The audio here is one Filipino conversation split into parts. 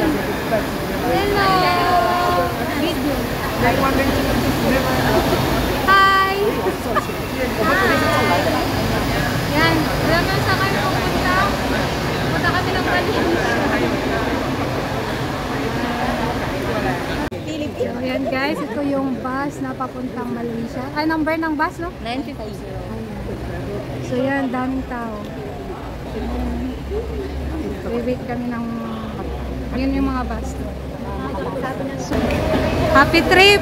Hello! Hi! Yan. Alam mo sa kayo pupunta? Punta kami ng Malaysia. So, yan guys. Ito yung bus na papuntang Malaysia. Ay, number ng bus, no? 950. So yan, daming tao. Wait kami ng... Yun yung mga bus. Happy trip!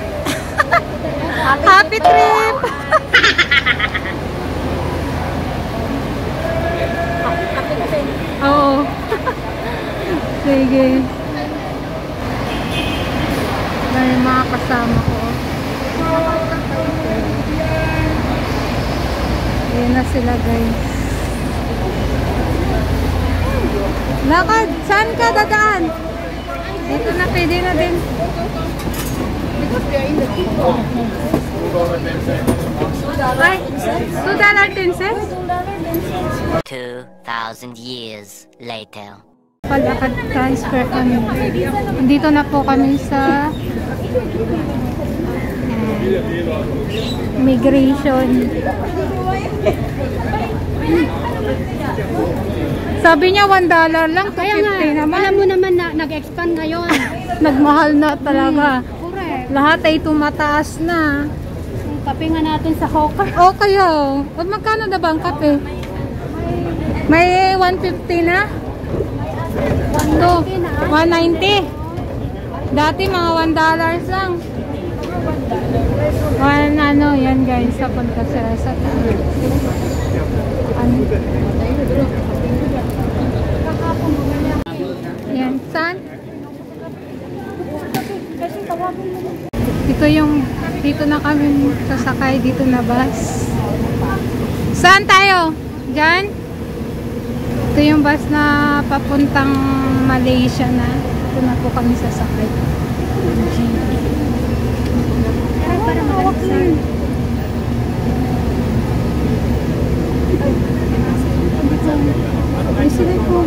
Happy trip! Oo. Sige. May mga kasama ko. Ayan na sila guys. Lakad! Saan ka dadaan? Dito na, pwede na din. Ay, $2.10? 2,000 years later. Palakad transfer kami. Dito na po kami sa immigration. Sabi niya $1 lang, $2.50 naman. Alam mo naman na nag-expand ngayon. Nagmahal na talaga. Lahat ay tumataas na. Kape nga natin sa hawker. O kayo, magkano na ba ang kape? May 150 na? Ito, 190. Dati mga $1 lang. Ano, yan guys, papunta sila sa yan, saan? Ito yung, dito na kami sasakay, dito na bus. Saan tayo? Diyan? Ito yung bus na papuntang Malaysia na. Ito na po kami sasakay. Para malaksan. Ay, sila po.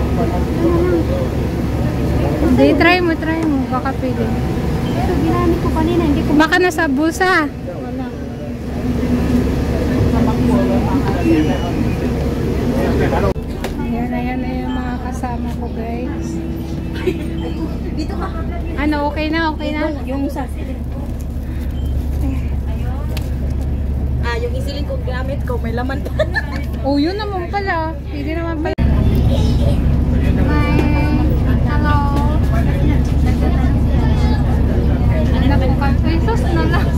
Hindi, try mo. Baka pwede. Pero ginamit ko kanina, hindi ko... Baka nasa bulsa. Wala. Ayan na yung mga kasama ko guys. Ano, okay na? Yung sa... yung isiling ko gamit ko, may laman pa. Oh, yun naman pala. Pwede naman pala. Hi. Hello. Ano po ka? Pesos na lang.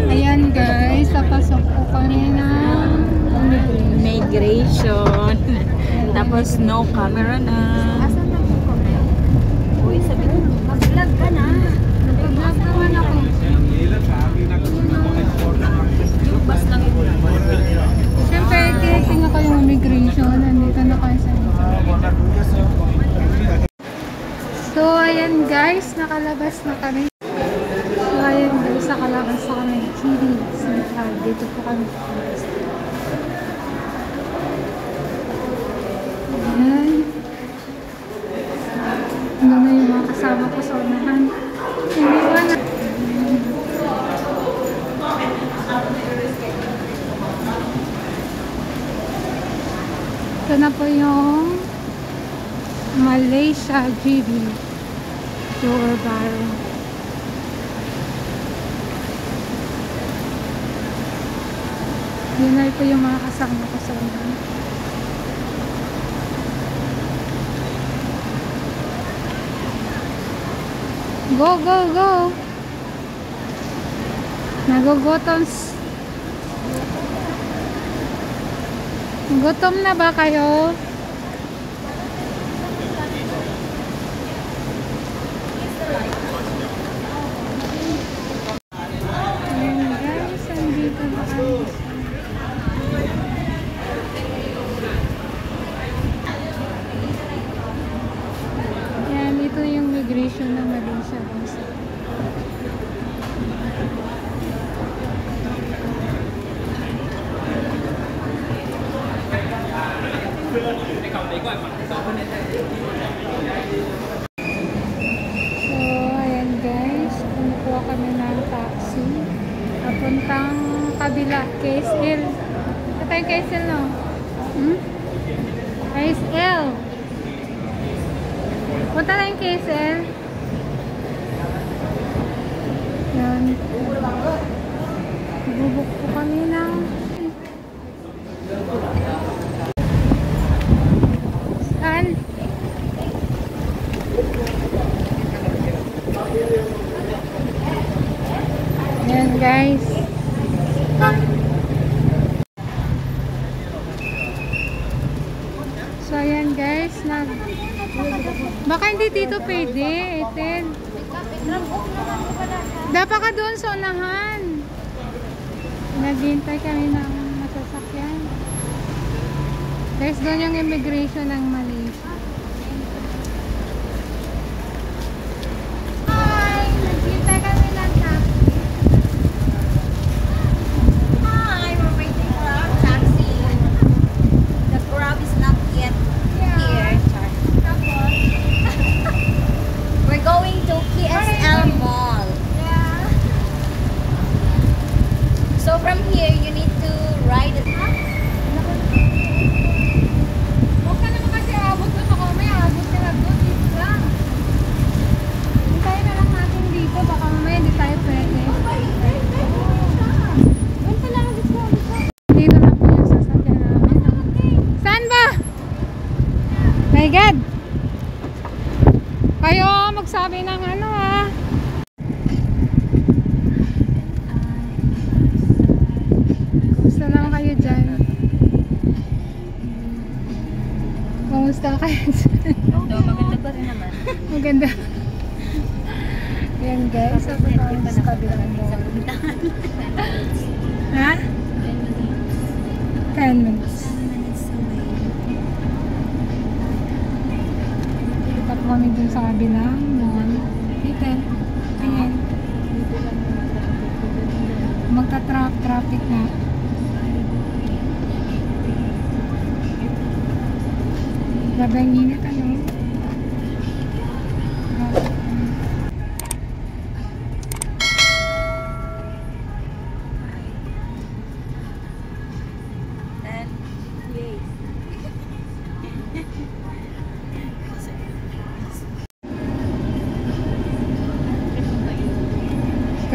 Ayan guys, napasok po kami ng Migration. Tapos no camera na. Asan na po kami? Uy, sabi ko, mag-vlog ka na. Nag-vlog naman ako. Yung bus lang ito. Siyempre, tinitingnan ko yung immigration. Nandito na kayo sa so, ayan guys, nakalabas na kami. So, ayan guys, nakalabas na kami. TV Central. Dito po kami. Ayan. Ano na yung mga kasama ko sa unahan. Hindi ba na? Ito na po yung Malaysia GB Tour Bar. Yun na po yung mga kasama ko sa unahan. Go, go, go! Nagugutom. Gutom na ba kayo? immigration ng Malaysia. So, ayan guys, kumukuha kami ng taxi papuntang kabila, KSL. Ito tayo KSL, no? KSL. Punta na yung KSL. Yan. Bubuk po kami ng saan? Yan guys. So ayan guys, baka hindi dito pwede, Ethel. Dapat ka doon sa unahan. Naghihintay kami ng masasakyan. Guys, doon yung immigration ng Malaysia. Hi! Naghihintay kami ng taxi. Hi, we're waiting for our taxi. The Grab is not yet here. We're going to KSL Mall. Yeah. So from here, you need to ride it. Huwag ka naman kasi abot doon ako. May abot sila doon. Dito lang. Hintayin na lang natin dito. Baka mamaya hindi tayo pwede. Doon pala. Dito na po yung sasakyan namin. Saan ba? My God! Kayo magsabi ng ano ha. Kumusta naman kayo dyan? Kumusta kayo dyan? Maganda pa rin naman. Maganda. Yan guys. Ako tayo sa kabilang mall. Ha? 10 minutes. Tapos kami dun sa kabilang mall. Dito. Ayan. Magta-traffic na. Grabe ang init, ano?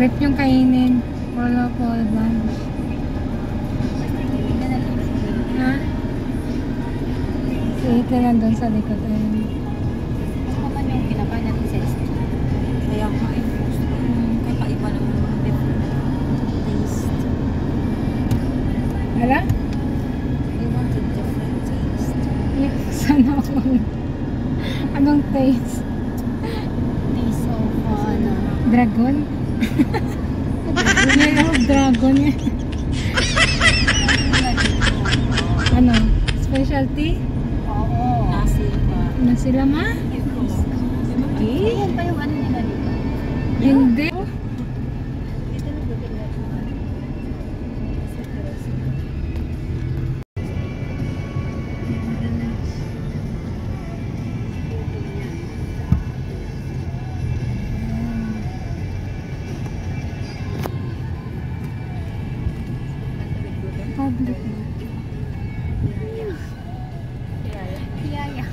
Trip yung kainin. Polo lunch. Ha? Si Ito nandun sa likod. Ayun. Naman yung kinakain natin sa street. Kaya kain ko. Kakaiba naman yung different taste. Hala? I want a different taste. Sana ako. Anong taste? Taste of Dragon? Yan ako, dragon yan. Ano? Specialty? Oo. Nasi pa. Ano sila ma? Eh? Yan pa yung ano nila dito. Hindi. Dito na ba nila? Public. Yaya.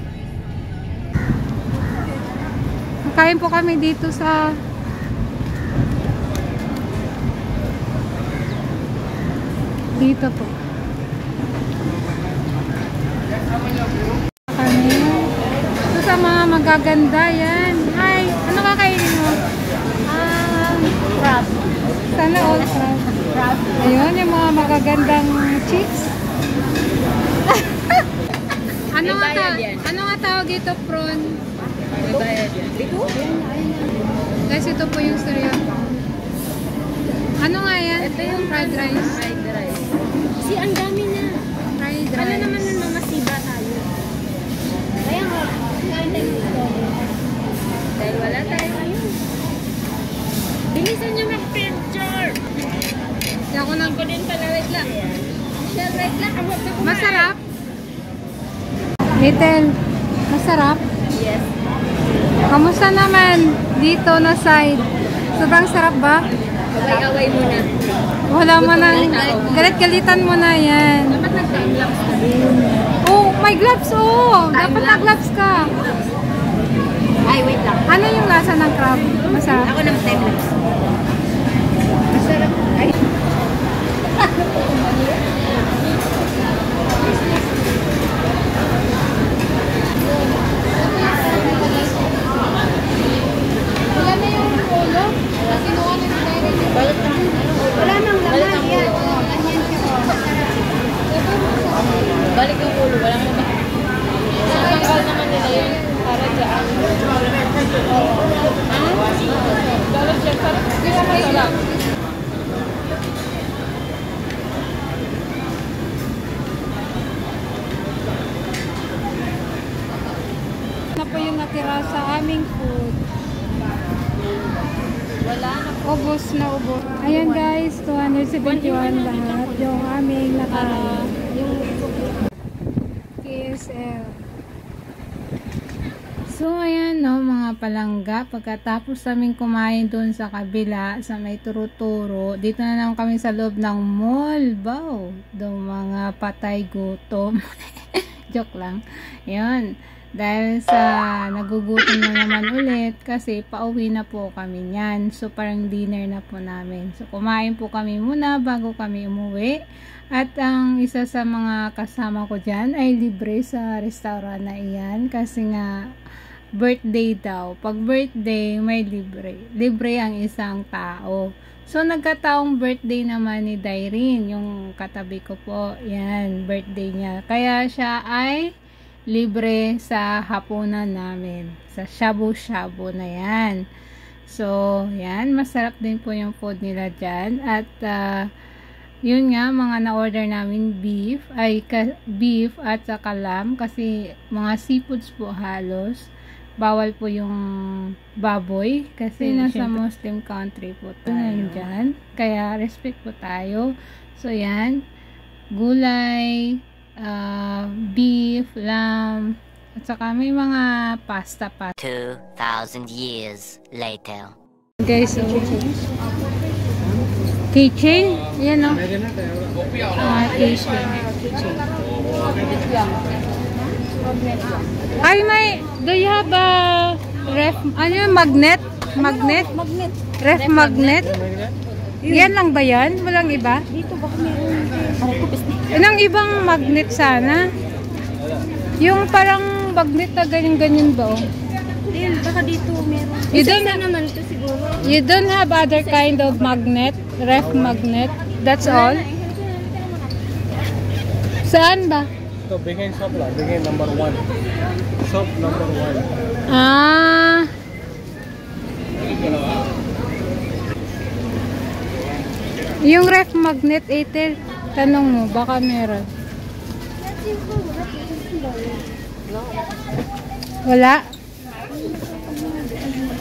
Kain po kami dito sa dito po. Kami. Ito sa mga magaganda yan. Hi! Ano kakainin mo? Crab. Sana all crab. Crab. Ayun, yung mga magagandang chicks. Ano nga tawag ito? Prawn? Dito? Guys, ito po yung cereal. Ano nga yan? Ito yung fried rice. Fried rice. Kasi ang dami na. Fried rice. Ano naman nun, mamasiba tayo. Kaya nga, kain tayo ito. Dahil wala ng... Ako din pala, wait lang. Shell, wait lang. Masarap? Little, masarap? Yes. Kamusta naman dito na side? Sobrang sarap ba? Away-away muna. Wala mo na. Galit-galitan mo na yan. Dapat nag-time lapse na din. Oh, may gloves. Oh, dapat nag-gloves ka. Ay, wait lang. Ano yung lasa ng crab? Masarap? Ako ng time lapse. Masarap. Ay. Wala na yung ulo. Kinuha na ni Direk. Wala nang laman. Yan. Balik yung ulo. Walang laman. Nakakal naman nila yun. Para dyan. Galos yan. Sarap. Hindi na masarap. Na po yung natira sa aming food. Wala na. Ubos na ubos. Ayan guys, 271 lahat. Yung aming yung KSL. So ayan no mga palangga, pagkatapos namin kumain doon sa kabila sa may turo-turo, dito na naman kami sa loob ng mall. Wow, doon mga patay gutom. Joke lang. Yun. Dahil sa nagugutom na naman ulit kasi pauwi na po kami niyan. So parang dinner na po namin. So kumain po kami muna bago kami umuwi. At ang isa sa mga kasama ko dyan ay libre sa restaurant na iyan kasi nga birthday daw. Pag birthday may libre. Libre ang isang tao. So nagkataong birthday naman ni Dyrene, yung katabi ko po. Yan, birthday niya. Kaya siya ay libre sa hapunan namin. Sa shabu-shabu na yan. So, yan. Masarap din po yung food nila dyan. At, yun nga, mga na-order namin beef. Beef at saka lamb. Kasi, mga seafoods po halos. Bawal po yung baboy. Kasi, nasa Muslim country po tayo dyan. Kaya, respect po tayo. So, yan. Gulay, beef, lamb, at saka may mga pasta pa. 2,000 years later. Guys, so keychain, yan o. Keychain. Ay, do you have a ref, ano yung magnet? Magnet? Ref magnet? Yan lang ba yan? Walang iba? Dito baka meron. Anong ibang magnet sana? Yung parang magnet na ganyan-ganyan ba? Oh? Ayun, baka dito meron. You don't, naman ito siguro. you don't have other kind of magnet? Ref magnet? That's all? Saan ba? So, bigyan shop lang. Bigyan number 1. Shop number 1. Ah. Yung ref magnet, Ethel, tanong mo, baka meron. Wala?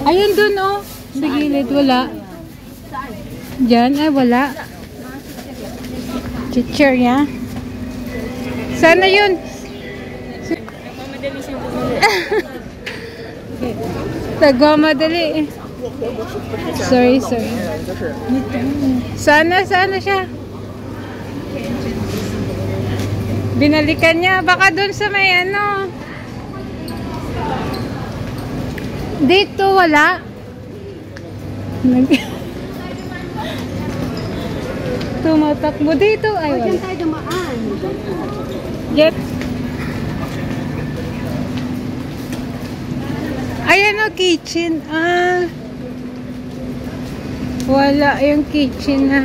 Ayun dun, oh. Sa gilid, wala. Diyan, ay wala. Teacher, ya. Sana yun. Nagmamadali siyang bumili. Nagmamadali. Sorry. Sana siya. Binalikan niya. Baka dun sa may ano. Dito wala. Tumatakbo dito. Ay, wala. Diyan tayo dumaan. Yep. Ayan o, kitchen. Ah. Wala yung kitchen na.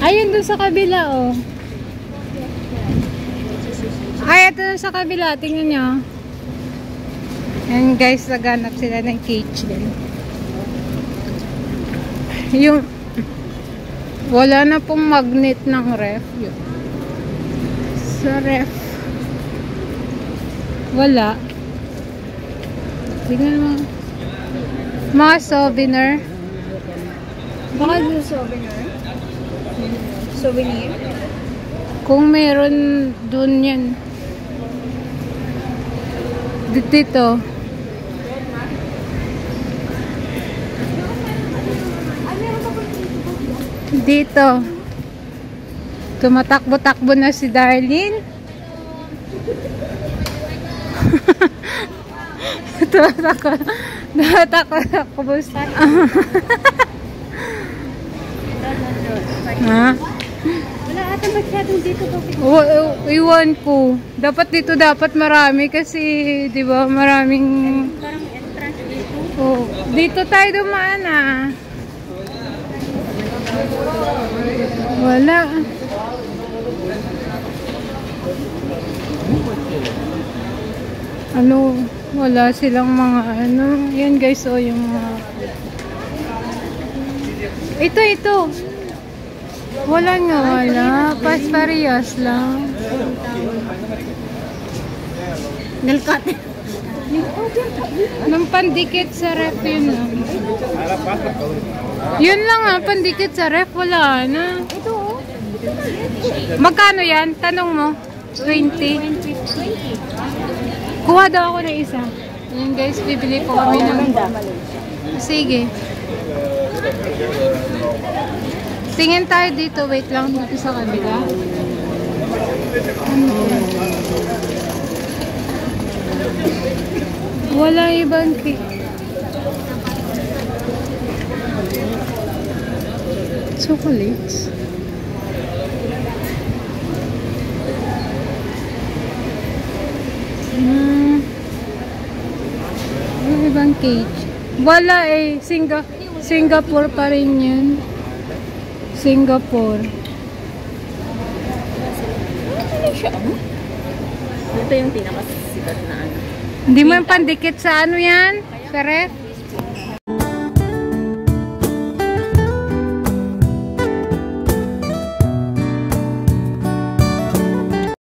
Ayun dun sa kabila, oh. Ay, ito dun sa kabila. Tingnan nyo. Ayan guys, naganap sila ng kitchen. Yung wala na pong magnet ng ref. Yun. Sa ref. Wala. Tingnan mo. Mga souvenir. Baka Souvenir? Souvenir? kung meron dun yan. Dito. Dito. Tumatakbo-takbo na si Darlene. Tumatakbo sa... Ha? Wala ata masyadong dito po. Iwan ko. Dapat dito dapat marami kasi, di ba, maraming... Parang entrance dito. Oh, dito tayo dumaan ah. Wala. Ano, wala silang mga ano. Yan guys, oh, yung mga... Ito. Wala nga, wala. Pasparehas lang. Nalkate. Nang pandikit sa ref yun lang. Yun lang ah, pandikit sa ref. Wala na. Ito oh. Magkano yan? Tanong mo. 20. Kuha daw ako ng isa. Yan guys, bibili po kami ng... Sige. Tingin tayo dito. Wait lang dito sa kabila. Wala ibang chocolates. Ibang cage. Wala eh. Singapore pa rin yun. Singapore. Ito yung pinakasikat na ano. Hindi mo yung pandikit sa ano yan? Sa ref?